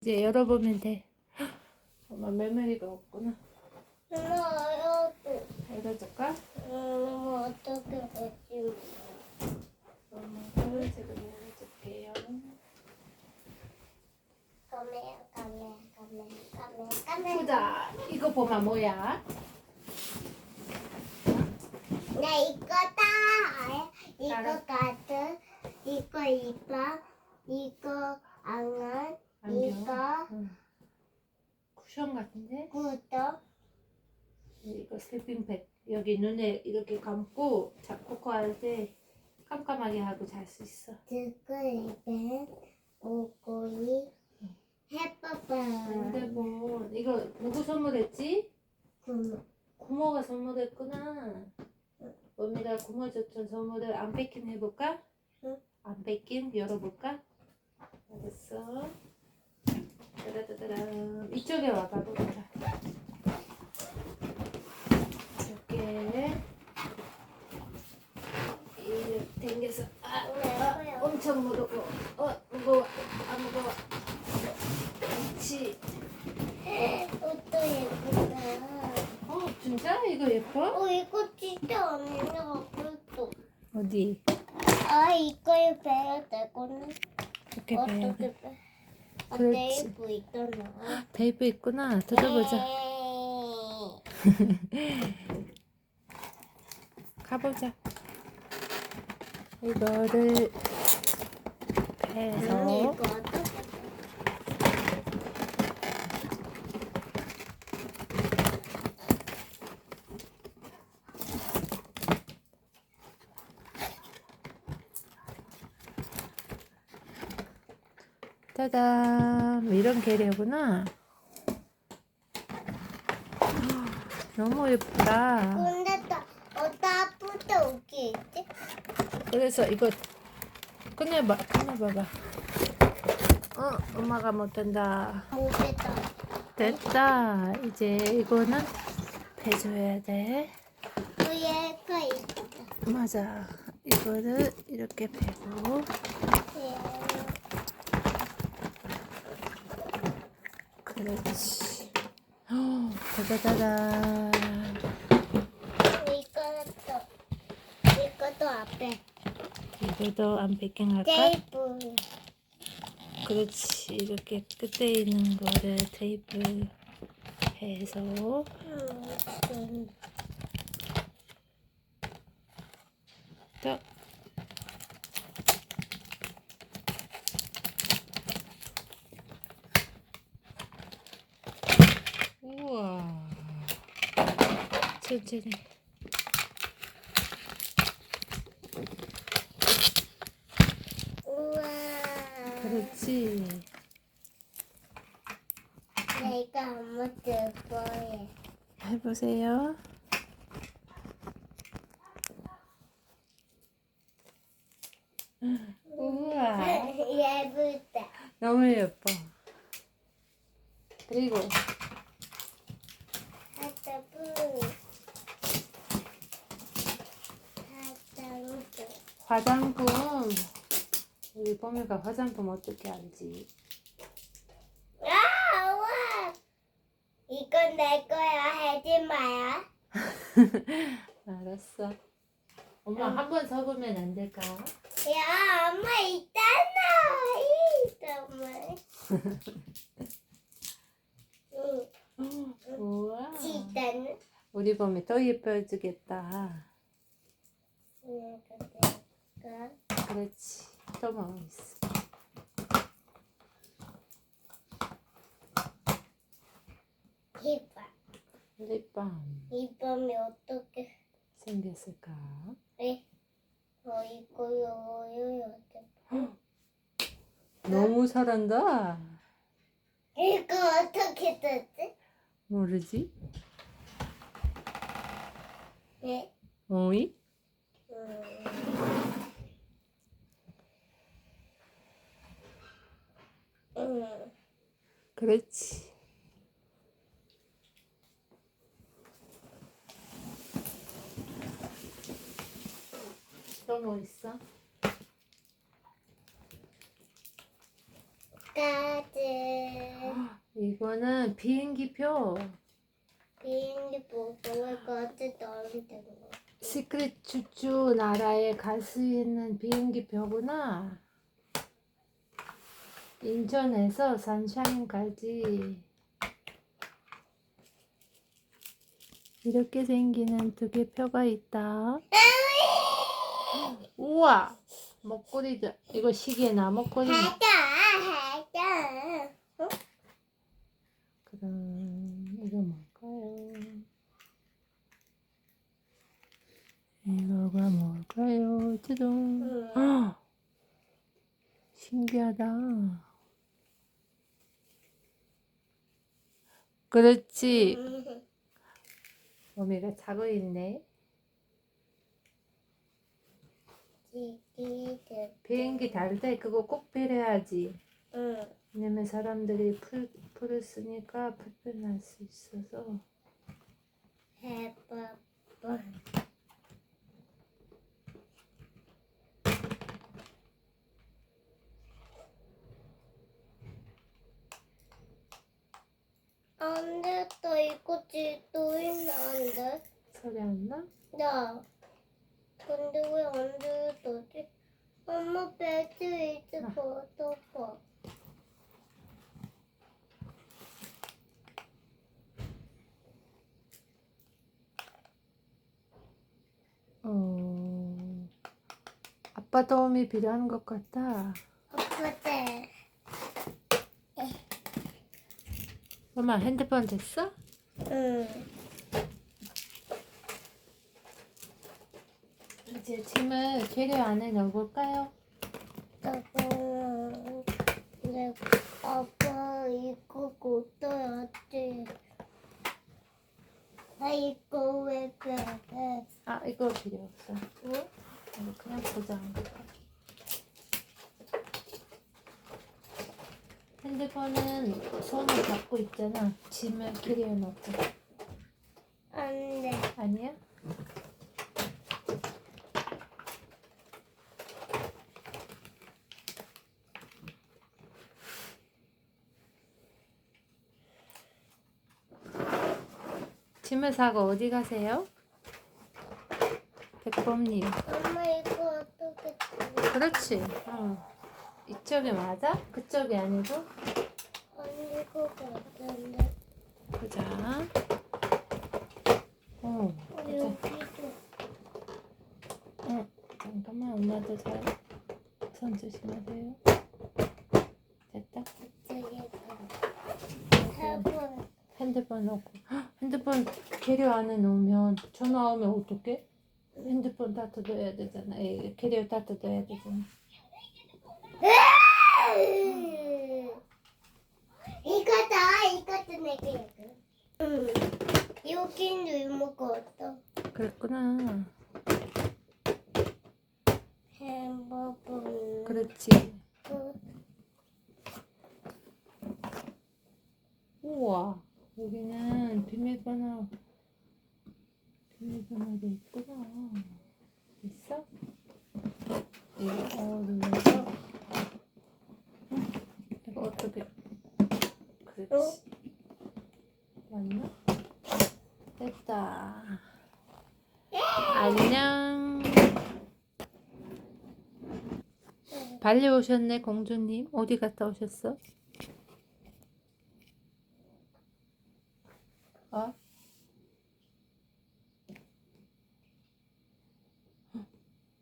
이제 열어보면 돼. 엄마 메모리가 없구나. 엄마, 열어줄까? 어떻게 했지? 엄마가 지금 열어줄게요. 까매. 보자. 이거 보면 뭐야? 네, 이거다. 이거 알아. 가드, 이거 이빨, 이거 안경, 이거 응. 쿠션 같은데? 구두. 이거 슬핑팩. 여기 눈에 이렇게 감고 코코 할 때 깜깜하게 하고 잘 수 있어. 드글벤, 오고이, 안 해봐봐. 되고 이거 누구 선물했지? 구멍. 고모가 선물했구나. 언니가 고모 줬던 선물을 안 뺏긴 해볼까? 응. 안 뺏긴 열어볼까? 알았어. 따라따라란. 이쪽에 와봐 보자. 이렇게 당겨서 엄청 무거워. 무거워. 안 무거워. 그렇지. 옷도 예쁘다. 진짜 이거 예뻐? 이거 진짜 언니가 그랬어. 어디? 이거에 배야 되거든. 이렇게 빼야 어떻게 돼. 배? 그렇지. 테이프 있잖아. 테이프 있구나. 뜯어보자. 가보자. 이거를 해서 이거 어떻게? 짜잔, 이런 계려구나. 너무 예쁘다. 근데 나부터 여기 있지? 그래서 이거 꺼내봐봐. 엄마가 못한다. 못했다. 됐다. 이제 이거는 배줘야 돼. 얘가 있다. 맞아. 이거를 이렇게 배고. 그렇지. 짜자자잔. 이것도 앞에 이거도 안 베킹할까? 테이프. 그렇지. 이렇게 끝에 있는 거를 테이프 해서 또 우와. 천천히. 우와. 그렇지. 내가 한번 들거해. 해보세요. 우와. 예쁘다. 너무 예뻐. 그리고 화장품. 우리 뽀미가 화장품 어떻게 알지? 우와. 이건 내 거야. 하지 마요. 알았어. 엄마 한 번 서보면 안 될까? 야, 엄마 있잖아. 정말. 우와. 진짜는? 우리 봄이 더 예뻐지겠다. 그렇지. 또 뭐 있어? 이빨. 립밤 이빨이 어떻게? 생겼을까? 네. 이거요. 너무 잘한다. 이거 어떻게 됐지? 모르지? 네. 어이? 그렇지. 또 뭐 있어? 짜증. 이거는 비행기표. 비행기 보고 이것도 너한테 거. 시크릿 쭈쭈 나라에 갈 수 있는 비행기표구나. 인천에서 산샤인까지 이렇게 생기는 두 개 표가 있다. 우와! 목걸이도 이거 시계나 목걸이나. 하자. 어? 그럼 이거 뭘까요? 이거가 뭘까요? 짜잔. 헉! 신기하다. 그렇지. 어미가 자고 있네. 비행기 탈 때 그거 꼭 배려야지. 응. 왜냐면 사람들이 풀을 쓰니까 불편할 수 있어서. 해봐. 안 됐다. 이거 또 있는데. 소리 안 나? 나. 근데 왜 안 됐지? 엄마 배트 이제 벗어봐. 아빠 도움이 필요한 것 같다. 아빠들. 엄마 핸드폰 됐어? 응. 이제 짐을 캐리어 안에 넣어볼까요? 내 아빠 이거 고쳐야지. 아 이거 왜 그래? 아 이거 필요 없어. 응? 이거 그냥 포장. 핸드폰은 손을 잡고 있잖아. 짐을 캐리어 넣고. 안 돼. 아니야? 짐을 사고 어디 가세요? 백범님. 엄마 이거 어떻게 돼? 그렇지. 이쪽이 맞아? 그쪽이 아니고? 아니 이거 같은데. 보자. 보자. 여기도. 잠깐만, 엄마도 잘 손 조심하세요. 됐다. 해본. 핸드폰 넣고. 핸드폰 캐리어 안에 놓으면 전화 오면 어떡해? 핸드폰 다 뜯어야 되잖아. 캐리어 다 뜯어야 되잖아. 이것도 내게. 응. 여긴 이모가 없어. 그랬구나. 햄버거. 그렇지. 우와. 여기는 비밀번호도 있구나. 있어? 이거 눌러서. 이거 어떻게? 그렇지. 맞나? 됐다. 안녕. 빨리 오셨네, 공주님. 어디 갔다 오셨어?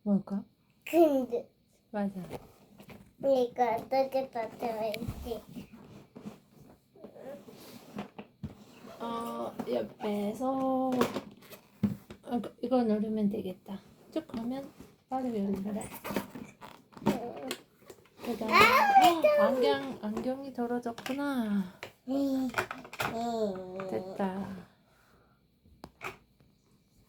뭘까? 근데 맞아. 이거 어떻게 받아야지? 옆에서 이거 누르면 되겠다. 쭉 가면 바로 열리더라. 그다음 안경이 떨어졌구나. 됐다.